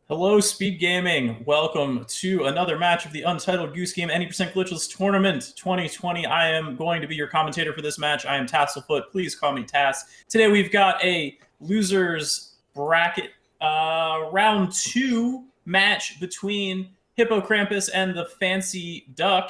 Hello, Speed Gaming. Welcome to another match of the Untitled Goose Game 90% Glitchless Tournament 2020. I am going to be your commentator for this match. I am Tasselfoot. Please call me Tass. Today we've got a losers bracket round 2 match between HippoKrampus and TheFancyDuck.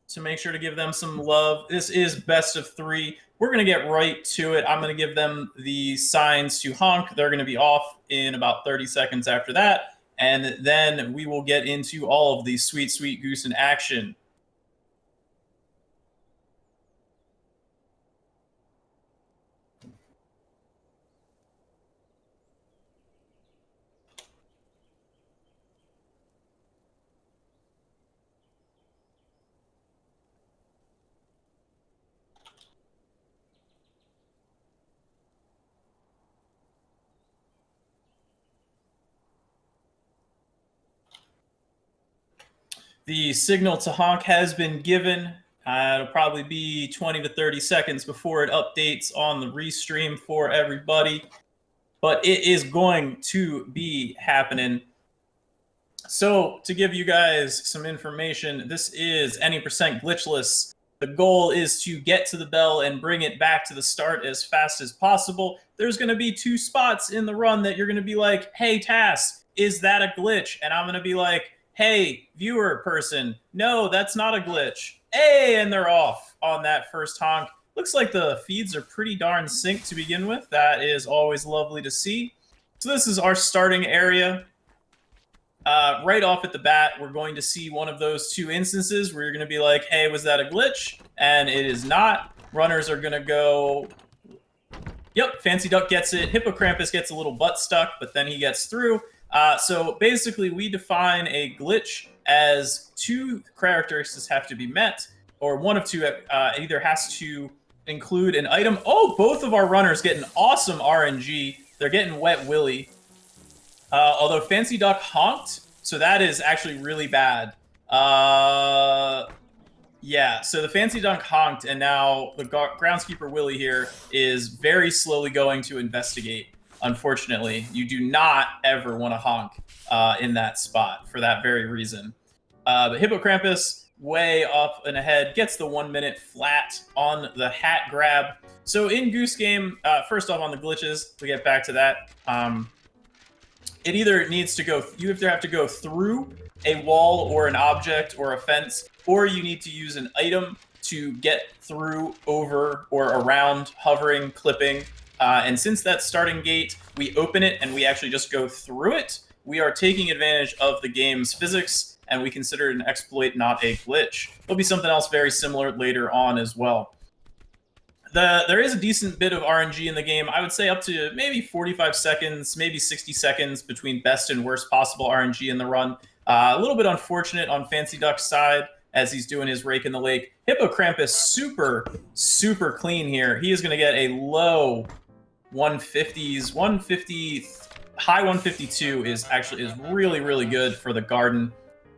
So make sure to give them some love. This is best of 3. We're going to get right to it. I'm going to give them the signs to honk. They're going to be off in about 30 seconds after that. And then we will get into all of the sweet, sweet Goose in action. The signal to honk has been given. It'll probably be 20 to 30 seconds before it updates on the restream for everybody. But it is going to be happening. So to give you guys some information, this is any percent glitchless. The goal is to get to the bell and bring it back to the start as fast as possible. There's going to be 2 spots in the run that you're going to be like, hey, Tass, is that a glitch? And I'm going to be like, hey, viewer person, no, that's not a glitch. Hey, and they're off on that first honk. Looks like the feeds are pretty darn synced to begin with. That is always lovely to see. So this is our starting area. Right off at the bat, we're going to see one of those 2 instances where you're going to be like, hey, was that a glitch? And it is not. Runners are going to go, yep, FancyDuck gets it. HippoKrampus gets a little butt stuck, but then he gets through. So basically, we define a glitch as 2 characteristics have to be met, or one of 2 either has to include an item. Oh, both of our runners get an awesome RNG. They're getting Wet Willy. Although FancyDuck honked, so that is actually really bad. Yeah, so the FancyDuck honked, and now the groundskeeper Willy here is very slowly going to investigate. Unfortunately, you do not ever want to honk in that spot for that very reason. But HippoKrampus, way up and ahead, gets the 1 minute flat on the hat grab. So in Goose Game, first off on the glitches, we get back to that. It either needs to go, you either have to go through a wall or an object or a fence, or you need to use an item to get through, over, or around, hovering, clipping. And since that's starting gate, we open it and we actually just go through it. We are taking advantage of the game's physics, and we consider it an exploit, not a glitch. There'll be something else very similar later on as well. There is a decent bit of RNG in the game. I would say up to maybe 45 seconds, maybe 60 seconds between best and worst possible RNG in the run. A little bit unfortunate on FancyDuck's side as he's doing his rake in the lake. HippoKrampus super, super clean here. He is going to get a low 150s, 150, high 152 is really, really good for the garden.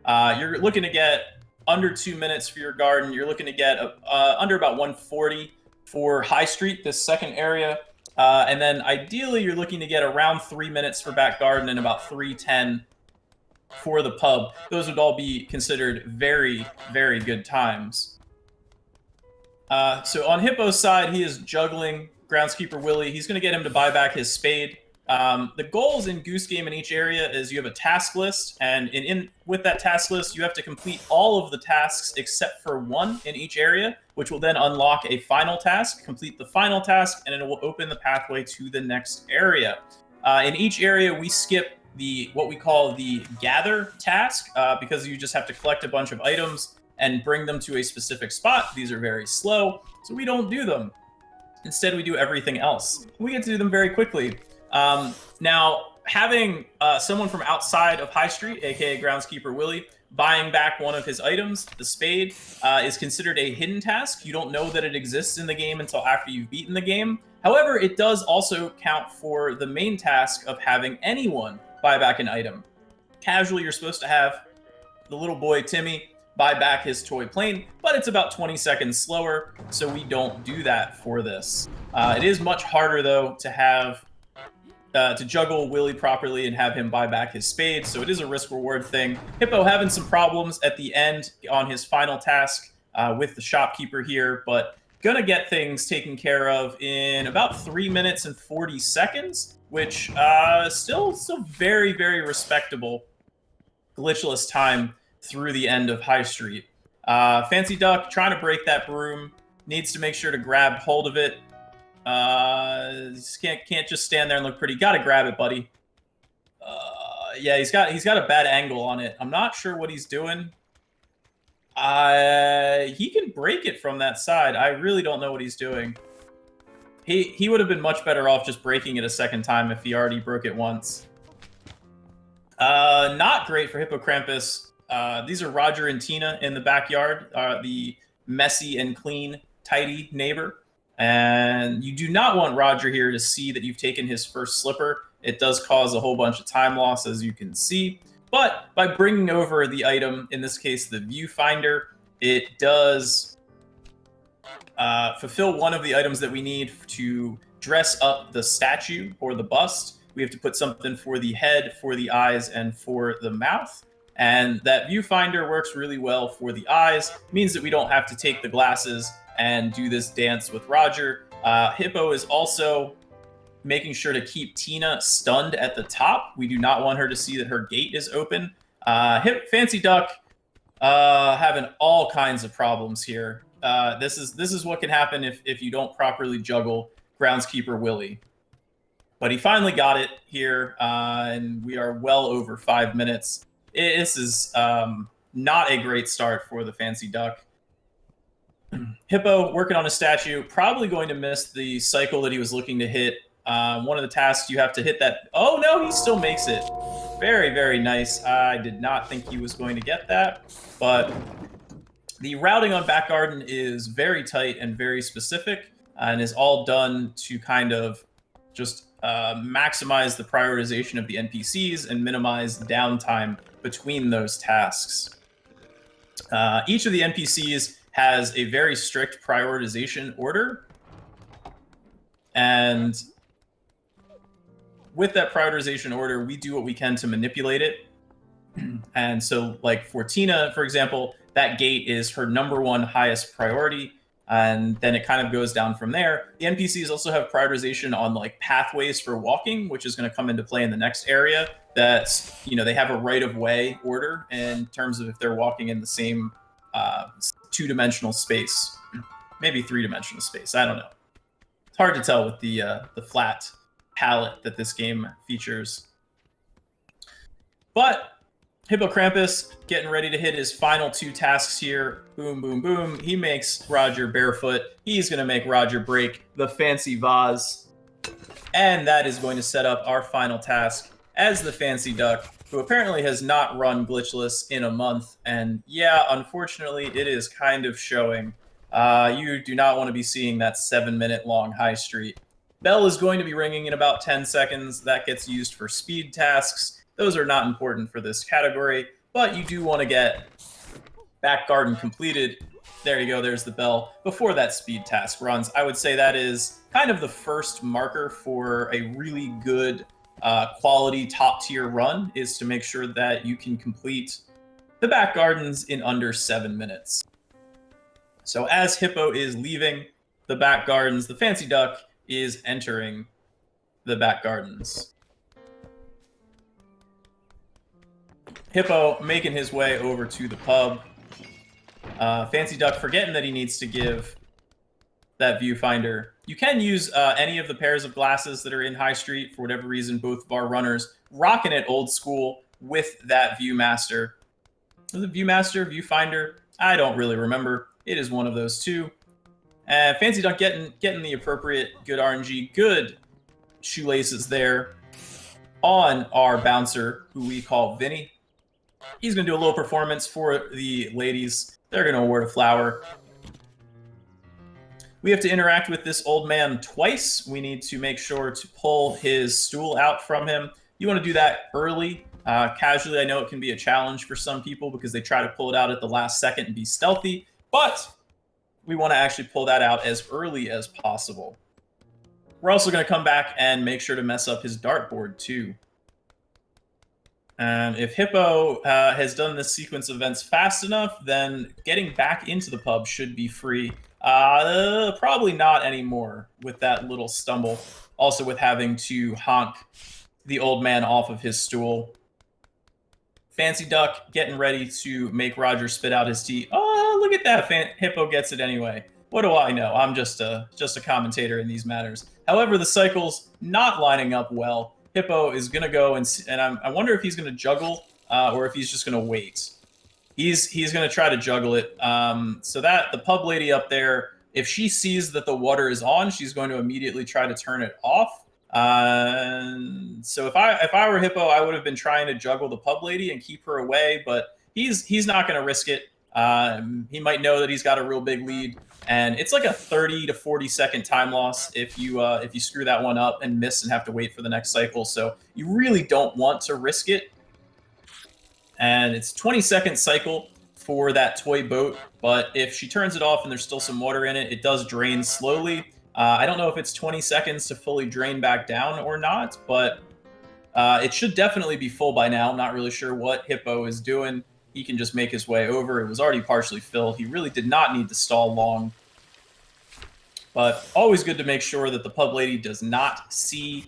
You're looking to get under 2 minutes for your garden. You're looking to get under about 140 for High Street, this second area. And then ideally, you're looking to get around 3 minutes for back garden and about 3:10 for the pub. Those would all be considered very, very good times. So on Hippo's side, he is juggling groundskeeper Willy. He's going to get him to buy back his spade. The goals in Goose Game in each area is you have a task list, and with that task list, you have to complete all of the tasks except for 1 in each area, which will then unlock a final task. Complete the final task, and it will open the pathway to the next area. In each area, we skip what we call the gather task, because you just have to collect a bunch of items and bring them to a specific spot. These are very slow, so we don't do them. Instead, we do everything else. We get to do them very quickly. Now, having someone from outside of High Street, aka groundskeeper Willy, buying back one of his items, the spade, is considered a hidden task. You don't know that it exists in the game until after you've beaten the game. However, it does also count for the main task of having anyone buy back an item. Casually, you're supposed to have the little boy Timmy buy back his toy plane, but it's about 20 seconds slower, so we don't do that for this. It is much harder, though, to have to juggle Willie properly and have him buy back his spade. So it is a risk-reward thing. Hippo having some problems at the end on his final task with the shopkeeper here, but gonna get things taken care of in about 3 minutes and 40 seconds, which still very, very respectable glitchless time through the end of High Street. Fancy Duck trying to break that broom, needs to make sure to grab hold of it. Can't just stand there and look pretty. Gotta grab it, buddy. Yeah, he's got a bad angle on it. I'm not sure what he's doing. He can break it from that side. I really don't know what he's doing. He would have been much better off just breaking it a second time if he already broke it once. Not great for HippoKrampus. These are Roger and Tina in the backyard, the messy and clean, tidy neighbor. And you do not want Roger here to see that you've taken his first slipper. It does cause a whole bunch of time loss, as you can see. But by bringing over the item, in this case, the viewfinder, it does fulfill one of the items that we need to dress up the statue or the bust. We have to put something for the head, for the eyes, and for the mouth. And that viewfinder works really well for the eyes. It means that we don't have to take the glasses and do this dance with Roger. Hippo is also making sure to keep Tina stunned at the top. We do not want her to see that her gate is open. Fancy Duck having all kinds of problems here. This is what can happen if you don't properly juggle Groundskeeper Willie. But he finally got it here, and we are well over 5 minutes. This is not a great start for the Fancy Duck. Hippo working on a statue, probably going to miss the cycle that he was looking to hit. One of the tasks, you have to hit that. Oh, no, he still makes it. Very, very nice. I did not think he was going to get that. But the routing on back garden is very tight and very specific, and is all done to kind of just maximize the prioritization of the NPCs and minimize downtime between those tasks. Each of the NPCs has a very strict prioritization order. And with that prioritization order, we do what we can to manipulate it. And so, like for Tina, for example, that gate is her #1 highest priority. And then it kind of goes down from there. The NPCs also have prioritization on like pathways for walking, which is going to come into play in the next area. That's, they have a right-of-way order in terms of if they're walking in the same 2-dimensional space, maybe 3-dimensional space. I don't know. It's hard to tell with the flat palette that this game features. But HippoKrampus getting ready to hit his final 2 tasks here. Boom, boom, boom. He makes Roger barefoot. He's going to make Roger break the fancy vase. And that is going to set up our final task as the Fancy Duck, who apparently has not run Glitchless in a month. And yeah, unfortunately, it is kind of showing. You do not want to be seeing that 7-minute long High Street. Bell is going to be ringing in about 10 seconds. That gets used for speed tasks. Those are not important for this category, but you do want to get back garden completed. There you go, there's the bell. Before that speed task runs, I would say that is kind of the first marker for a really good quality top tier run, is to make sure that you can complete the back gardens in under 7 minutes. So as Hippo is leaving the back gardens, the Fancy Duck is entering the back gardens. Hippo making his way over to the pub. Fancy Duck forgetting that he needs to give that viewfinder. You can use any of the pairs of glasses that are in High Street. For whatever reason, both of our runners rocking it old school with that Viewmaster. Was it Viewmaster, Viewfinder? I don't really remember. It is one of those two. Fancy Duck getting the appropriate good RNG, good shoelaces there on our bouncer, who we call Vinny. He's going to do a little performance for the ladies. They're going to award a flower. We have to interact with this old man twice. We need to make sure to pull his stool out from him. You want to do that early. Casually, I know it can be a challenge for some people because they try to pull it out at the last second and be stealthy, but we want to actually pull that out as early as possible. We're also going to come back and make sure to mess up his dartboard too. And if Hippo has done this sequence of events fast enough, then getting back into the pub should be free. Probably not anymore with that little stumble. Also with having to honk the old man off of his stool. Fancy Duck getting ready to make Roger spit out his tea. Oh, look at that. Hippo gets it anyway. What do I know? I'm just a commentator in these matters. However, the cycle's not lining up well. Hippo is going to go and I wonder if he's going to juggle or if he's just going to wait. He's going to try to juggle it. So that the pub lady up there, if she sees that the water is on, she's going to immediately try to turn it off. So if I were Hippo, I would have been trying to juggle the pub lady and keep her away, but he's not going to risk it. He might know that he's got a real big lead, and it's like a 30 to 40 second time loss if you screw that one up and miss and have to wait for the next cycle. So you really don't want to risk it. And it's 20-second cycle for that toy boat, but if she turns it off and there's still some water in it, it does drain slowly. I don't know if it's 20 seconds to fully drain back down or not, but it should definitely be full by now. I'm not really sure what Hippo is doing. He can just make his way over. It was already partially filled. He really did not need to stall long. But always good to make sure that the pub lady does not see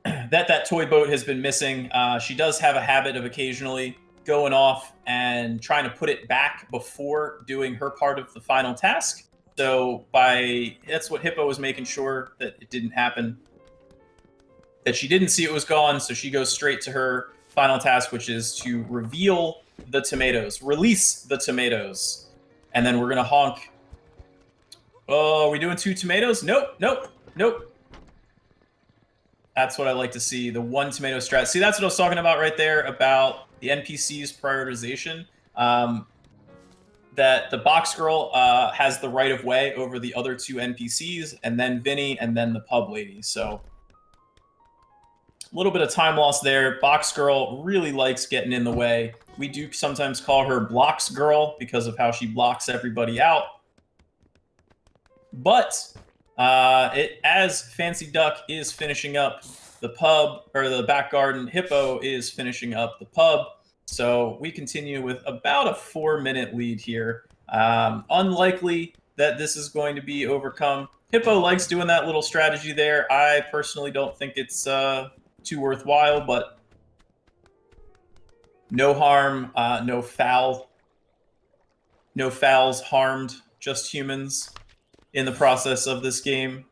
that toy boat has been missing. She does have a habit of occasionally going off and trying to put it back before doing her part of the final task. So that's what Hippo was making sure that it didn't happen. That she didn't see it was gone, so she goes straight to her final task, which is to reveal the tomatoes, release the tomatoes. And then we're going to honk. Oh, are we doing 2 tomatoes? Nope, nope, nope. That's what I like to see, the 1 tomato strat. See, that's what I was talking about right there, about the NPC's prioritization. That the box girl has the right of way over the other 2 NPCs, and then Vinny, and then the pub lady. So a little bit of time loss there. Box girl really likes getting in the way. We do sometimes call her Blocks Girl because of how she blocks everybody out. But as Fancy Duck is finishing up the pub, or the back garden, Hippo is finishing up the pub. So we continue with about a 4-minute lead here. Unlikely that this is going to be overcome. Hippo likes doing that little strategy there. I personally don't think it's too worthwhile, but no harm, no foul. No fouls harmed, just humans in the process of this game.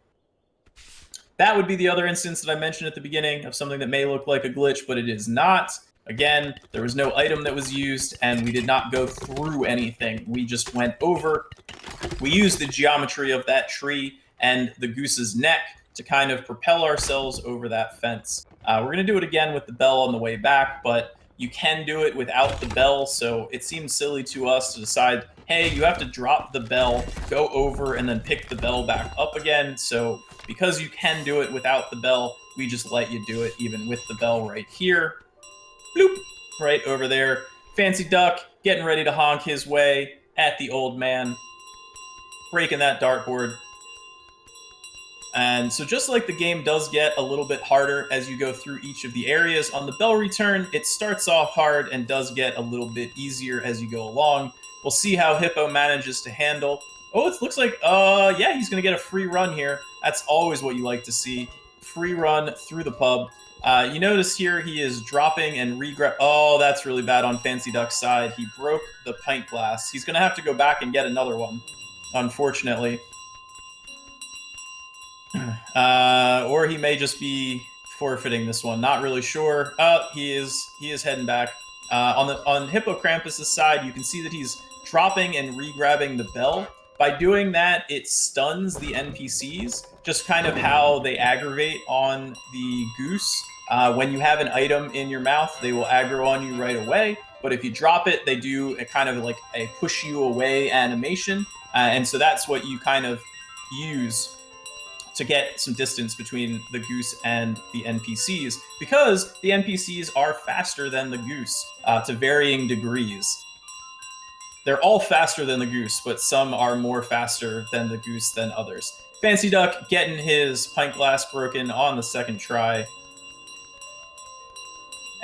That would be the other instance that I mentioned at the beginning of something that may look like a glitch, but it is not. Again, there was no item that was used, and we did not go through anything. We just went over. We used the geometry of that tree and the goose's neck to kind of propel ourselves over that fence. We're going to do it again with the bell on the way back, but you can do it without the bell, so it seems silly to us to decide, hey, you have to drop the bell, go over, and then pick the bell back up again. So because you can do it without the bell, we just let you do it even with the bell right here. Bloop, right over there. Fancy Duck getting ready to honk his way at the old man, breaking that dartboard. And so just like the game does get a little bit harder as you go through each of the areas, on the bell return, it starts off hard and does get a little bit easier as you go along. We'll see how Hippo manages to handle. Oh, it looks like, yeah, he's going to get a free run here. That's always what you like to see. Free run through the pub. You notice here he is dropping and regrab. Oh, that's really bad on Fancy Duck's side. He broke the pint glass. He's going to have to go back and get another one, unfortunately. Or he may just be forfeiting this one. Not really sure. He is heading back. On HippoKrampus' side, you can see that he's dropping and re-grabbing the bell. By doing that, it stuns the NPCs, just kind of how they aggravate on the goose. When you have an item in your mouth, they will aggro on you right away. But if you drop it, they do a kind of like a push you away animation. And so that's what you kind of use to get some distance between the goose and the NPCs, because the NPCs are faster than the goose to varying degrees. They're all faster than the Goose, but some are more faster than the Goose than others. FancyDuck getting his pint glass broken on the second try.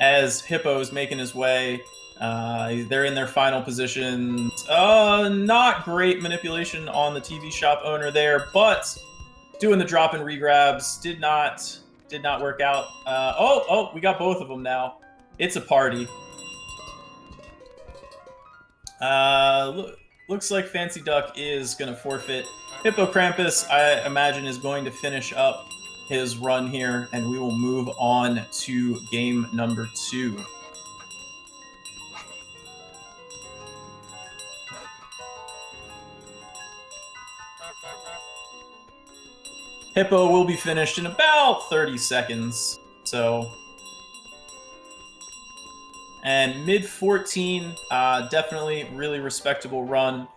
As Hippo's making his way, they're in their final positions. Not great manipulation on the TV shop owner there, but doing the drop and regrabs did not work out. We got both of them now. It's a party. Looks like FancyDuck is going to forfeit. HippoKrampus, I imagine, is going to finish up his run here, and we will move on to game number 2. Hippo will be finished in about 30 seconds, so... And mid-14, definitely really respectable run.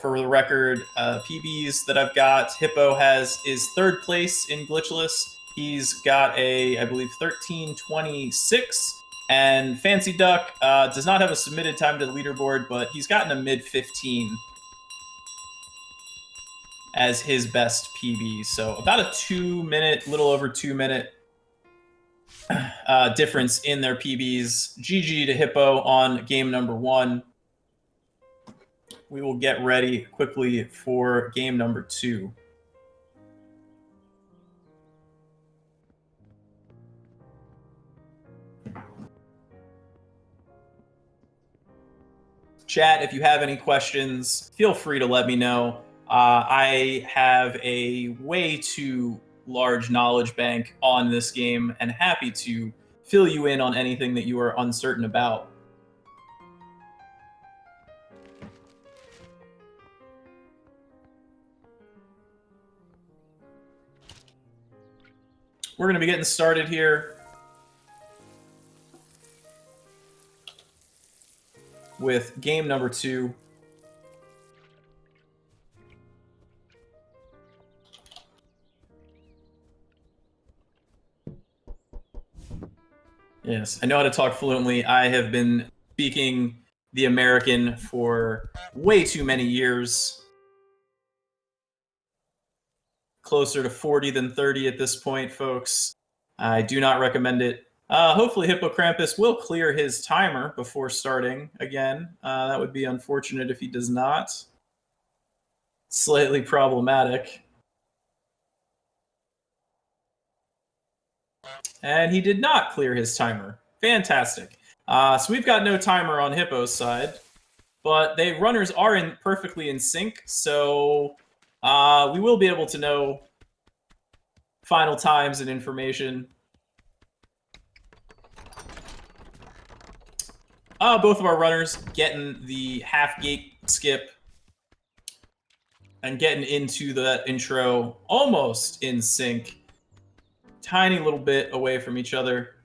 For the record, PBs that I've got, Hippo is 3rd place in Glitchless. He's got a, I believe, 13:26. And FancyDuck does not have a submitted time to the leaderboard, but he's gotten a mid-15 as his best PB. So about a 2-minute, little over 2-minute difference in their PBs. GG to Hippo on game number 1. We will get ready quickly for game number 2. Chat, if you have any questions, feel free to let me know. I have a way too large knowledge bank on this game and happy to fill you in on anything that you are uncertain about. We're going to be getting started here with game number 2. Yes, I know how to talk fluently. I have been speaking the American for way too many years. Closer to 40 than 30 at this point, folks. I do not recommend it. Hopefully HippoKrampus will clear his timer before starting again. That would be unfortunate if he does not. Slightly problematic. And he did not clear his timer. Fantastic. So we've got no timer on Hippo's side, but the runners are perfectly in sync, so we will be able to know final times and information. Both of our runners getting the half gate skip and getting into the intro almost in sync. Tiny little bit away from each other.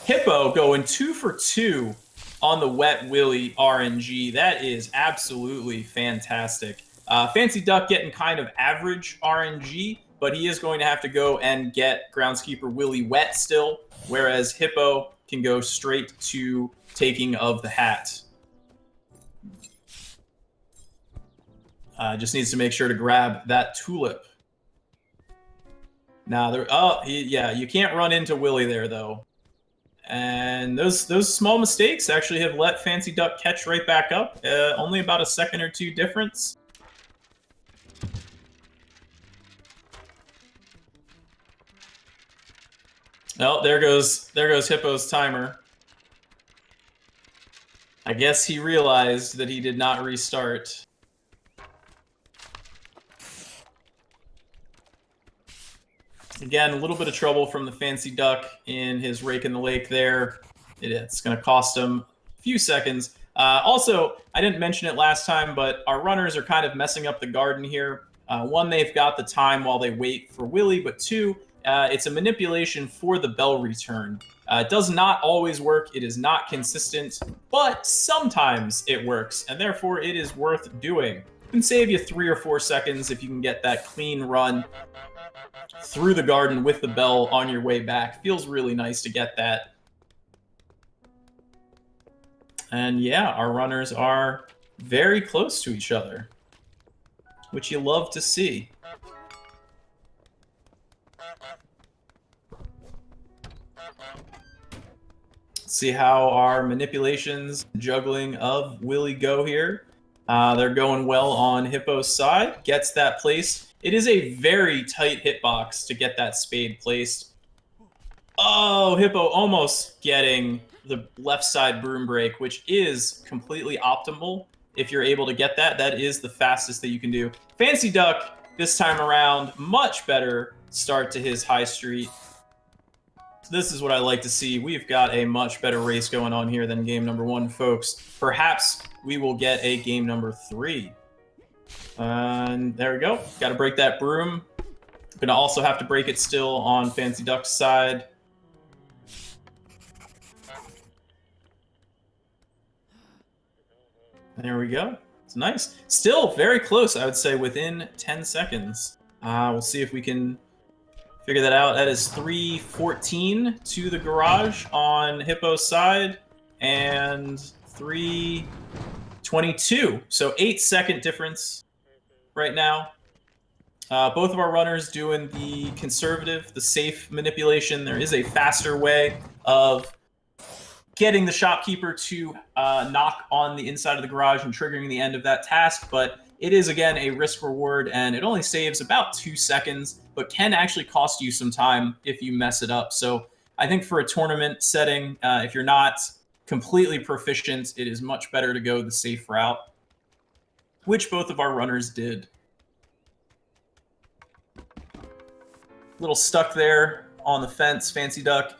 Hippo going 2 for 2 on the Wet Willy RNG. That is absolutely fantastic. FancyDuck getting kind of average RNG, but he is going to have to go and get Groundskeeper Willy wet still, whereas Hippo can go straight to taking of the hat. Just needs to make sure to grab that tulip. Now you can't run into Willy there though. And those small mistakes actually have let FancyDuck catch right back up. Only about a second or 2 difference. Oh, there goes Hippo's timer. I guess he realized that he did not restart. Again, a little bit of trouble from the FancyDuck in his rake in the lake there. It's going to cost him a few seconds. Also, I didn't mention it last time, but our runners are kind of messing up the garden here. 1, they've got the time while they wait for Willy, but 2, it's a manipulation for the bell return. It does not always work. It is not consistent, but sometimes it works, and therefore it is worth doing. It can save you 3 or 4 seconds if you can get that clean run through the garden with the bell on your way back. Feels really nice to get that. And yeah, our runners are very close to each other, which you love to see. See how our manipulations, juggling of Willie go here. They're going well on Hippo's side. Gets that placed. It is a very tight hitbox to get that spade placed. Oh, Hippo almost getting the left side broom break, which is completely optimal. If you're able to get that, that is the fastest that you can do. Fancy Duck, this time around, much better start to his high street. This is what I like to see. We've got a much better race going on here than game number 1, folks. Perhaps we will get a game number 3. And there we go. Got to break that broom. Gonna also have to break it still on Fancy Duck's side. There we go. It's nice. Still very close, I would say, within 10 seconds. We'll see if we can figure that out. That is 3:14 to the garage on Hippo's side, and 3:22. So 8-second difference right now. Both of our runners doing the conservative, the safe manipulation. There is a faster way of getting the shopkeeper to knock on the inside of the garage and triggering the end of that task, but it is, again, a risk reward, and it only saves about 2 seconds, but can actually cost you some time if you mess it up. So I think for a tournament setting, if you're not completely proficient, it is much better to go the safe route, which both of our runners did. Little stuck there on the fence, Fancy Duck.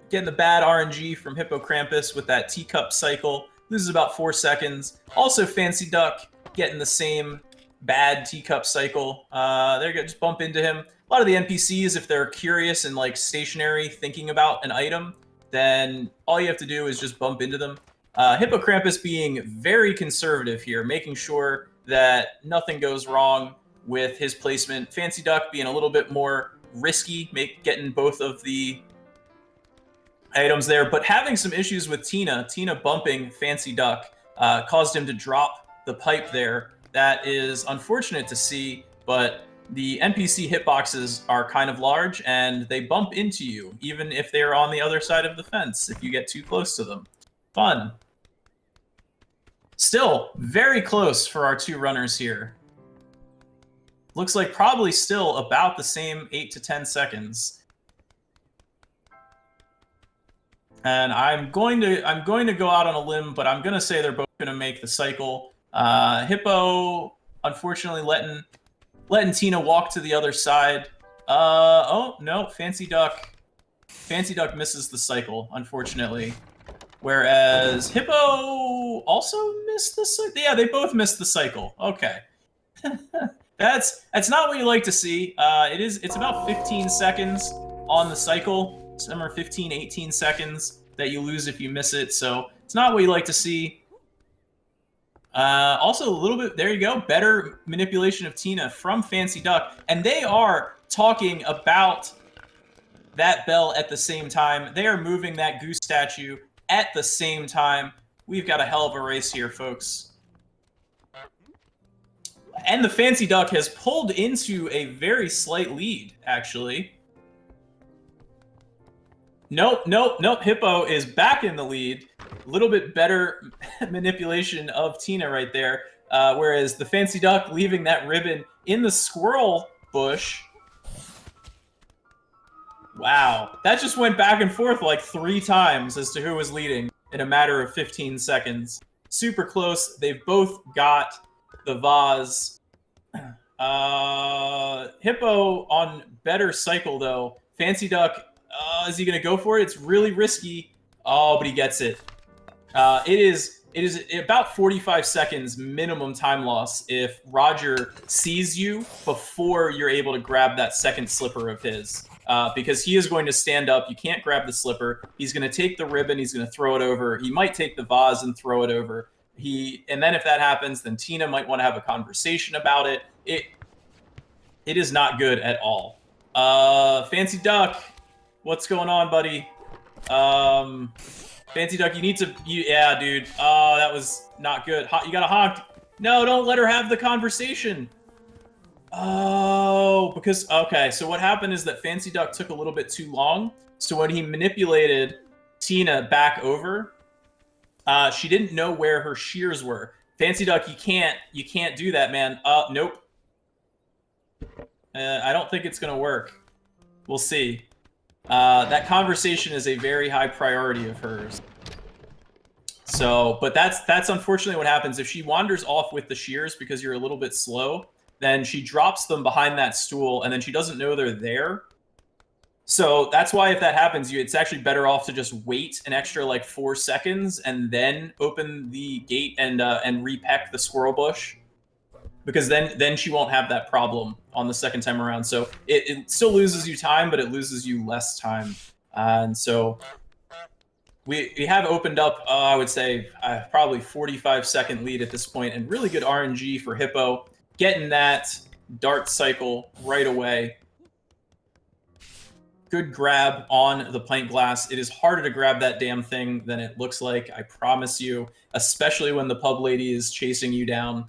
Getting the bad RNG from HippoKrampus with that teacup cycle. Loses about 4 seconds. Also, Fancy Duck getting the same bad teacup cycle. There you go, just bump into him. A lot of the NPCs, if they're curious and like stationary thinking about an item, then all you have to do is just bump into them. HippoKrampus being very conservative here, making sure that nothing goes wrong with his placement. Fancy Duck being a little bit more risky, getting both of the items there, but having some issues with Tina bumping Fancy Duck caused him to drop the pipe there. That is unfortunate to see, but the NPC hitboxes are kind of large and they bump into you, even if they're on the other side of the fence, if you get too close to them. Fun. Still, very close for our 2 runners here. Looks like probably still about the same 8 to 10 seconds. And I'm going to go out on a limb, but I'm going to say they're both going to make the cycle. Hippo, unfortunately, letting Tina walk to the other side. Oh no, Fancy Duck misses the cycle, unfortunately. Whereas Hippo also missed the cycle. Yeah, they both missed the cycle. Okay. That's not what you like to see. It's about 15 seconds on the cycle. Somewhere 15, 18 seconds that you lose if you miss it. So it's not what you like to see. Also, a little bit, there you go, better manipulation of Tina from Fancy Duck. And they are talking about that bell at the same time. They are moving that Goose statue at the same time. We've got a hell of a race here, folks. And the Fancy Duck has pulled into a very slight lead, actually. Nope. Hippo is back in the lead. A little bit better manipulation of Tina right there. Whereas the Fancy Duck leaving that ribbon in the squirrel bush. Wow. That just went back and forth like 3 times as to who was leading in a matter of 15 seconds. Super close. They've both got the vase. Hippo on better cycle, though. Fancy Duck, is he going to go for it? It's really risky. Oh, but he gets it. It is about 45 seconds minimum time loss if Roger sees you before you're able to grab that second slipper of his. Because he is going to stand up. You can't grab the slipper. He's going to take the ribbon. He's going to throw it over. He might take the vase and throw it over. And then if that happens, then Tina might want to have a conversation about it. It is not good at all. Fancy Duck, what's going on, buddy? Fancy Duck, you need to... yeah, dude. Oh, that was not good. You gotta honk. No, don't let her have the conversation. Oh, because... okay, so what happened is that Fancy Duck took a little bit too long. So when he manipulated Tina back over, she didn't know where her shears were. Fancy Duck, you can't do that, man. Nope. I don't think it's gonna work. We'll see. That conversation is a very high priority of hers. So, but that's unfortunately what happens. If she wanders off with the shears because you're a little bit slow, then she drops them behind that stool, and then she doesn't know they're there. So that's why if that happens, it's actually better off to just wait an extra like 4 seconds and then open the gate and repeck the squirrel bush, because then she won't have that problem on the second time around. So it still loses you time, but it loses you less time. And so we have opened up, I would say, probably 45-second lead at this point, and really good RNG for Hippo, getting that dart cycle right away. Good grab on the pint glass. It is harder to grab that damn thing than it looks like, I promise you, especially when the pub lady is chasing you down.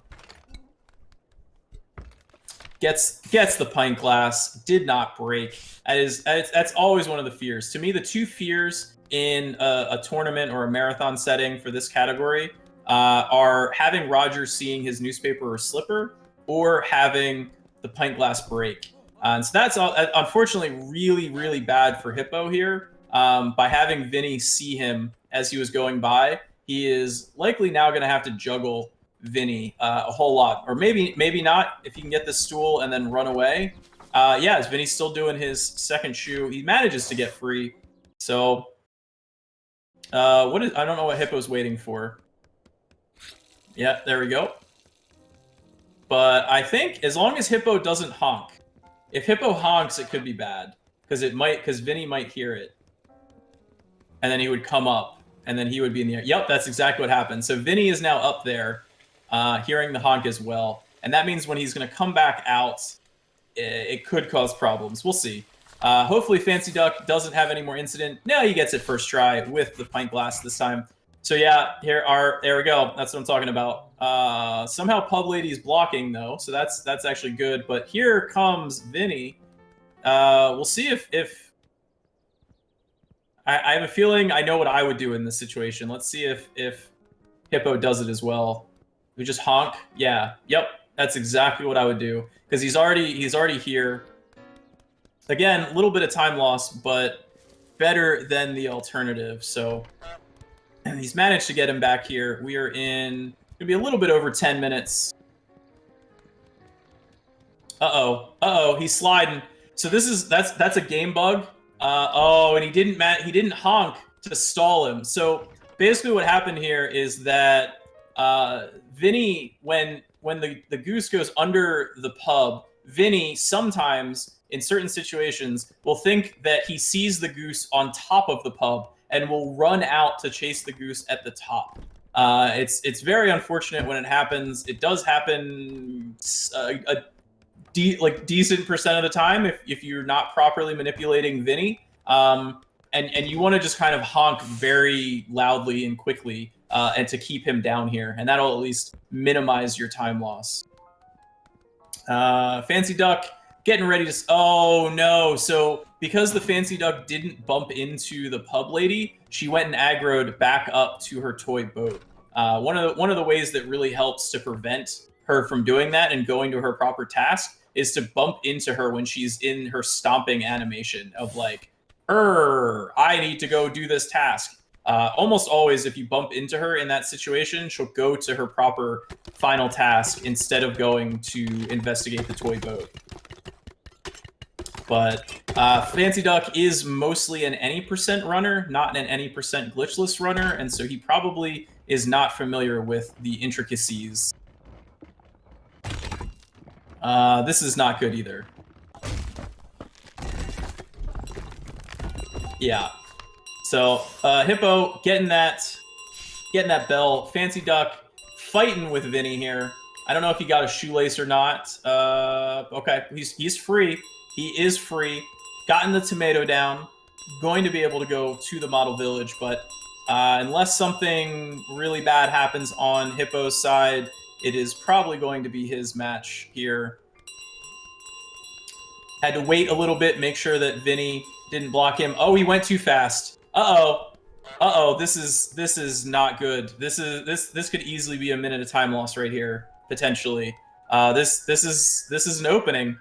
Gets the pint glass, did not break. That's always one of the fears. To me, the two fears in a tournament or a marathon setting for this category are having Roger seeing his newspaper or slipper, or having the pint glass break. And so that's unfortunately really, really bad for Hippo here. By having Vinny see him as he was going by, he is likely now going to have to juggle Vinny a whole lot. Or maybe not, if he can get the stool and then run away. Yeah, is Vinny still doing his second shoe? He manages to get free. So, I don't know what Hippo's waiting for. Yeah, there we go. But I think as long as Hippo doesn't honk, if Hippo honks, it could be bad, because Vinny might hear it, and then he would come up, and then he would be in the air. Yep, that's exactly what happened. So Vinny is now up there, hearing the honk as well, and that means when he's going to come back out, it could cause problems. We'll see. Hopefully Fancy Duck doesn't have any more incident. Now he gets it first try with the pint glass this time. So yeah, there we go. That's what I'm talking about. Somehow Pub Lady is blocking though, so that's actually good. But here comes Vinny. We'll see if I have a feeling I know what I would do in this situation. Let's see if Hippo does it as well. We just honk. Yeah. Yep. That's exactly what I would do, because he's already here. Again, a little bit of time loss, but better than the alternative. So he's managed to get him back here. We are in gonna be a little bit over 10 minutes. Uh-oh, he's sliding. So that's a game bug. Oh, and he didn't honk to stall him. So basically what happened here is that Vinny, when the goose goes under the pub, Vinny sometimes in certain situations will think that he sees the goose on top of the pub and will run out to chase the goose at the top. It's very unfortunate when it happens. It does happen a decent percent of the time if you're not properly manipulating Vinny. And you want to just kind of honk very loudly and quickly and to keep him down here, and that'll at least minimize your time loss. Fancy Duck getting ready to... oh no, so because the Fancy Duck didn't bump into the pub lady, she went and aggroed back up to her toy boat. One of the ways that really helps to prevent her from doing that and going to her proper task is to bump into her when she's in her stomping animation of like, I need to go do this task. Almost always, if you bump into her in that situation, she'll go to her proper final task instead of going to investigate the toy boat. But Fancy Duck is mostly an any % runner, not an any % glitchless runner, and so he probably is not familiar with the intricacies. This is not good either. Yeah. So Hippo getting that bell. Fancy Duck fighting with Vinny here. I don't know if he got a shoelace or not. Okay, he's free. He is free. Gotten the tomato down. Going to be able to go to the model village, but Unless something really bad happens on Hippo's side, it is probably going to be his match here. Had to wait a little bit, make sure that Vinny didn't block him. Oh, he went too fast. Uh-oh. Uh-oh, this is not good. This could easily be a minute of time loss right here, potentially. This is an opening.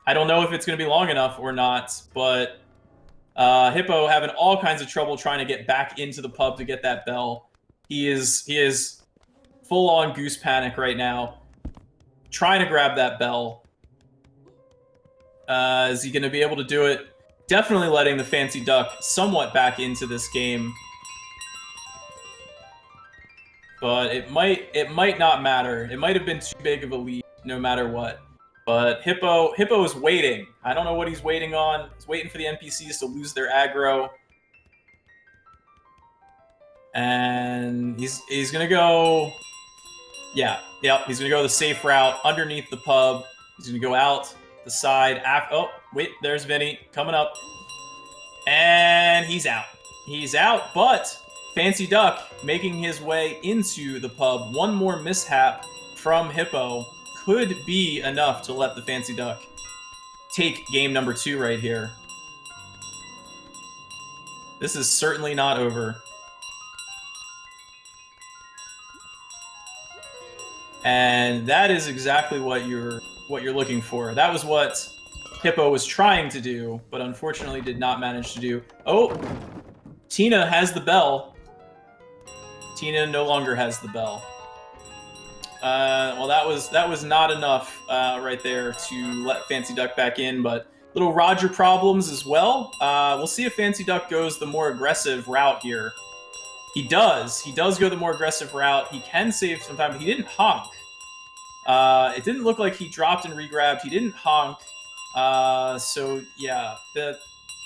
I don't know if it's going to be long enough or not, but Hippo having all kinds of trouble trying to get back into the pub to get that bell. He is full on Goose panic right now, trying to grab that bell. Is he going to be able to do it? Definitely letting the Fancy Duck somewhat back into this game. But it might not matter. It might have been too big of a lead no matter what. But Hippo is waiting. I don't know what he's waiting on. He's waiting for the NPCs to lose their aggro. And he's going to go... Yeah, yep, he's going to go the safe route underneath the pub. He's going to go out the side. Oh, wait, there's Vinny coming up. And he's out. He's out, but Fancy Duck making his way into the pub. One more mishap from Hippo could be enough to let the Fancy Duck take game number 2 right here. This is certainly not over. And that is exactly what you're looking for. That was what Hippo was trying to do, but unfortunately did not manage to do. Oh, Tina has the bell. Tina no longer has the bell. Well, that was not enough right there to let Fancy Duck back in, but little Roger problems as well. We'll see if Fancy Duck goes the more aggressive route here. He does. He does go the more aggressive route. He can save some time, but he didn't honk. It didn't look like he dropped and regrabbed. He didn't honk. So, yeah,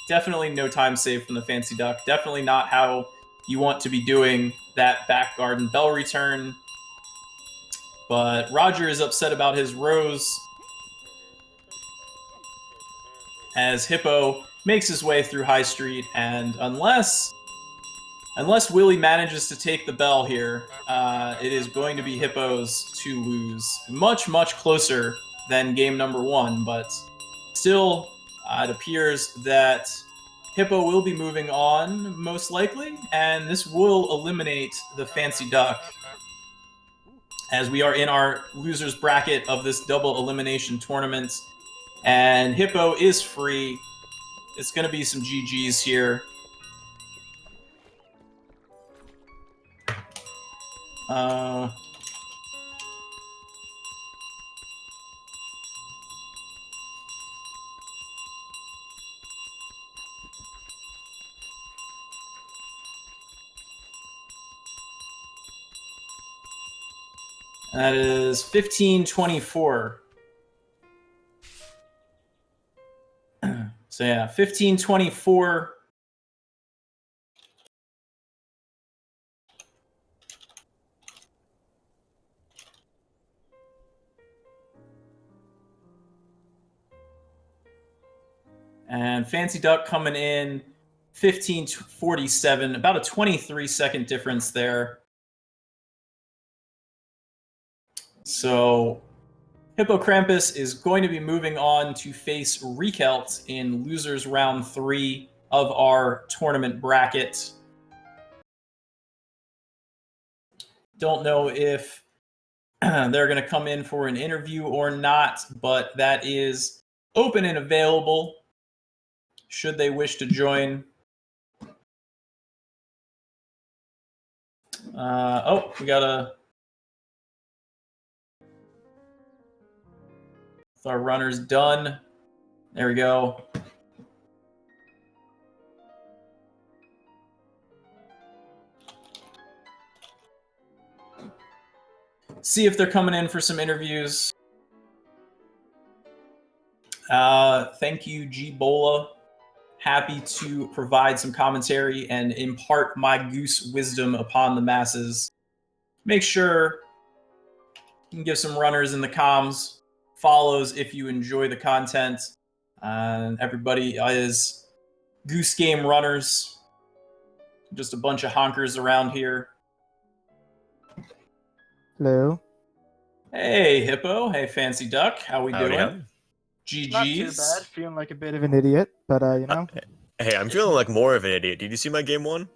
definitely no time save from the Fancy Duck. Definitely not how you want to be doing that back garden bell return. But Roger is upset about his rose as Hippo makes his way through High Street, and unless Willie manages to take the bell here, it is going to be Hippo's to lose. Much, much closer than game number 1, but still, it appears that Hippo will be moving on, most likely, and this will eliminate the Fancy Duck, as we are in our losers bracket of this double elimination tournament, and Hippo is free. It's going to be some GGs here. That is 1524. So yeah, 1524. And Fancy Duck coming in 1547, about a 23-second difference there. So HippoKrampus is going to be moving on to face Rekelt in losers round 3 of our tournament bracket. Don't know if they're going to come in for an interview or not, but that is open and available should they wish to join. Oh, we got a... Our runner's done. There we go. See if they're coming in for some interviews. Thank you, G Bola. Happy to provide some commentary and impart my goose wisdom upon the masses. Make sure you can give some runners in the comms follows if you enjoy the content. Everybody is Goose Game runners. Just a bunch of honkers around here. Hello. Hey, Hippo. Hey, Fancy Duck. How we Howdy, doing? howdy. GG's. Not too bad. Feeling like a bit of an idiot, but Hey, I'm feeling like more of an idiot. Did you see my game one?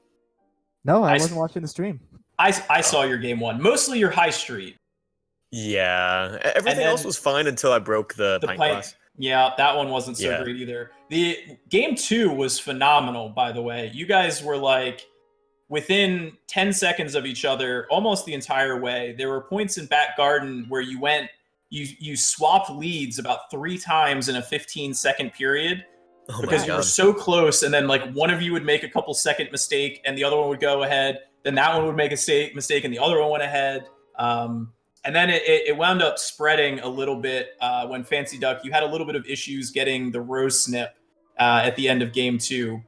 No, I I- wasn't watching the stream. I saw your game one. Mostly your high street. Yeah, everything then else was fine until I broke the pint glass. Yeah, that one wasn't so Yeah. great either. The game 2 was phenomenal, by the way. You guys were like within 10 seconds of each other almost the entire way. There were points in back garden where you swapped leads about 3 times in a 15-second period Oh because my you were god. so close, and then like one of you would make a couple second mistake and the other one would go ahead, then that one would make a mistake and the other one went ahead. And then it wound up spreading a little bit when Fancy Duck, you had a little bit of issues getting the rose snip at the end of game 2.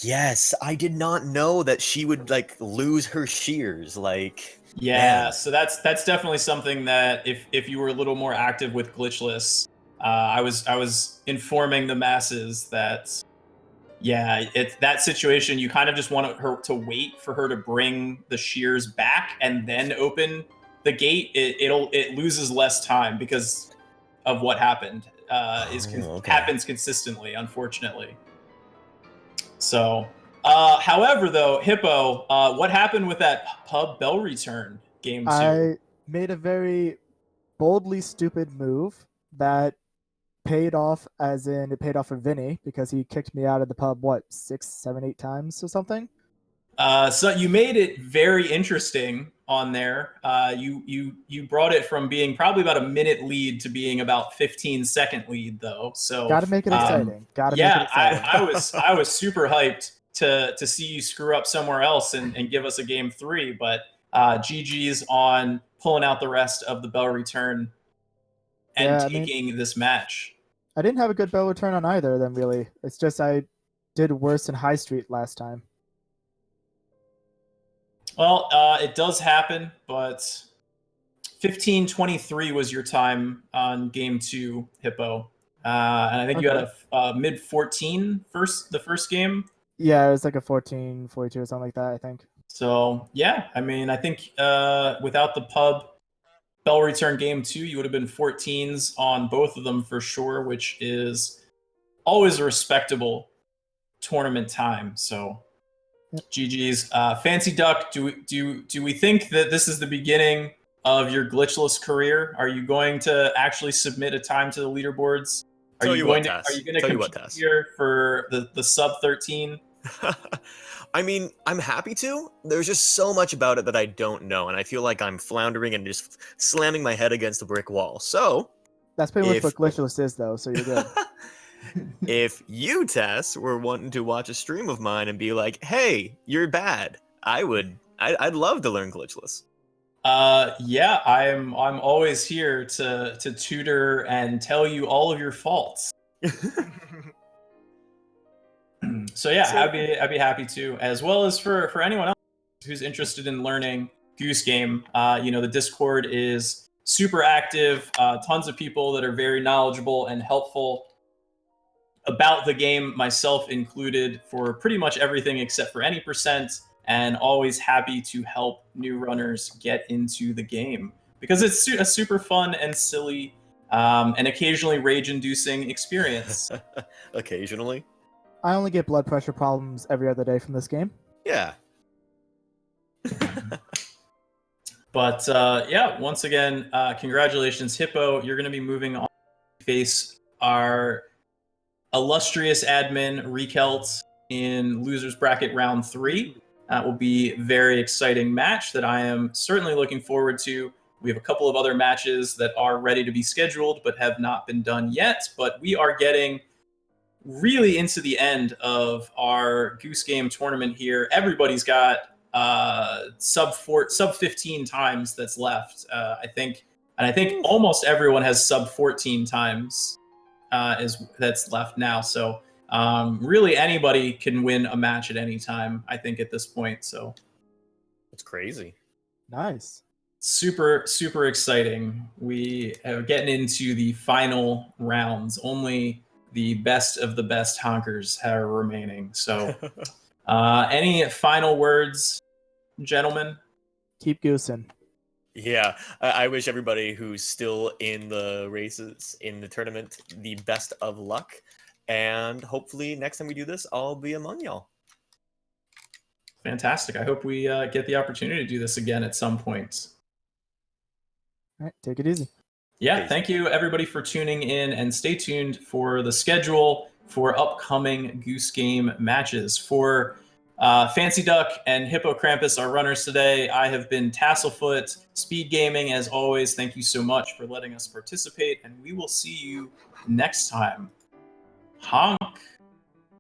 Yes, I did not know that she would like lose her shears. Like, Yeah, man. so that's definitely something that if you were a little more active with Glitchless, I was informing the masses that it's that situation. You kind of just want her to wait for her to bring the shears back and then open the gate. It loses less time because of what happened. Happens consistently, unfortunately. So, however, though, Hippo, what happened with that pub bell return game 2? I made a very boldly stupid move that paid off, as in it paid off for Vinny because he kicked me out of the pub, 6, 7, 8 times or something? So you made it very interesting on there. You brought it from being probably about a minute lead to being about 15-second lead, though. So Gotta make it exciting. Make it exciting. I was super hyped to see you screw up somewhere else and give us a game 3. But GG's on pulling out the rest of the bell return and taking this match. I didn't have a good bell return on either of them, really. It's just I did worse in High Street last time. Well, it does happen, but 15:23 was your time on game 2, Hippo. And I think you had a mid 14 the first game. Yeah, it was like a 14, 42 or something like that, I think. So, yeah, I mean, I think without the pub bell return game 2, you would have been 14s on both of them for sure, which is always a respectable tournament time. So, GG's. Fancy Duck, do we think that this is the beginning of your glitchless career? Are you going to actually submit a time to the leaderboards? Are you going to compete here for the sub 13? I mean, I'm happy to. There's just so much about it that I don't know, and I feel like I'm floundering and just slamming my head against a brick wall. So that's pretty much what Glitchless is, though. So you're good. If you, Tess, were wanting to watch a stream of mine and be like, "Hey, you're bad," I'd love to learn Glitchless. Yeah, I'm always here to tutor and tell you all of your faults. So yeah, I'd be happy to, as well as for anyone else who's interested in learning Goose Game. The Discord is super active. Tons of people that are very knowledgeable and helpful about the game, myself included, for pretty much everything except for any percent, and always happy to help new runners get into the game because it's a super fun and silly and occasionally rage-inducing experience. Occasionally? I only get blood pressure problems every other day from this game. Yeah. But yeah, once again, congratulations, Hippo. You're going to be moving on to face our illustrious admin Rekelt in Losers Bracket Round 3. That will be a very exciting match that I am certainly looking forward to. We have a couple of other matches that are ready to be scheduled but have not been done yet. But we are getting really into the end of our Goose Game tournament here. Everybody's got sub 15 times that's left, I think. And I think almost everyone has sub 14 times that's left now. So really anybody can win a match at any time, I think, at this point. So it's crazy. Nice. Super, super exciting. We are getting into the final rounds. Only the best of the best honkers are remaining. So Any final words, gentlemen? Keep goosing. Yeah, I wish everybody who's still in the races, in the tournament, the best of luck. And hopefully next time we do this, I'll be among y'all. Fantastic. I hope we get the opportunity to do this again at some point. All right, take it easy. Yeah, Peace. thank you everybody for tuning in, and stay tuned for the schedule for upcoming Goose Game matches. For FancyDuck and HippoKrampus, our runners today, I have been Tasselfoot. SpeedGaming, as always, thank you so much for letting us participate, and we will see you next time. Honk!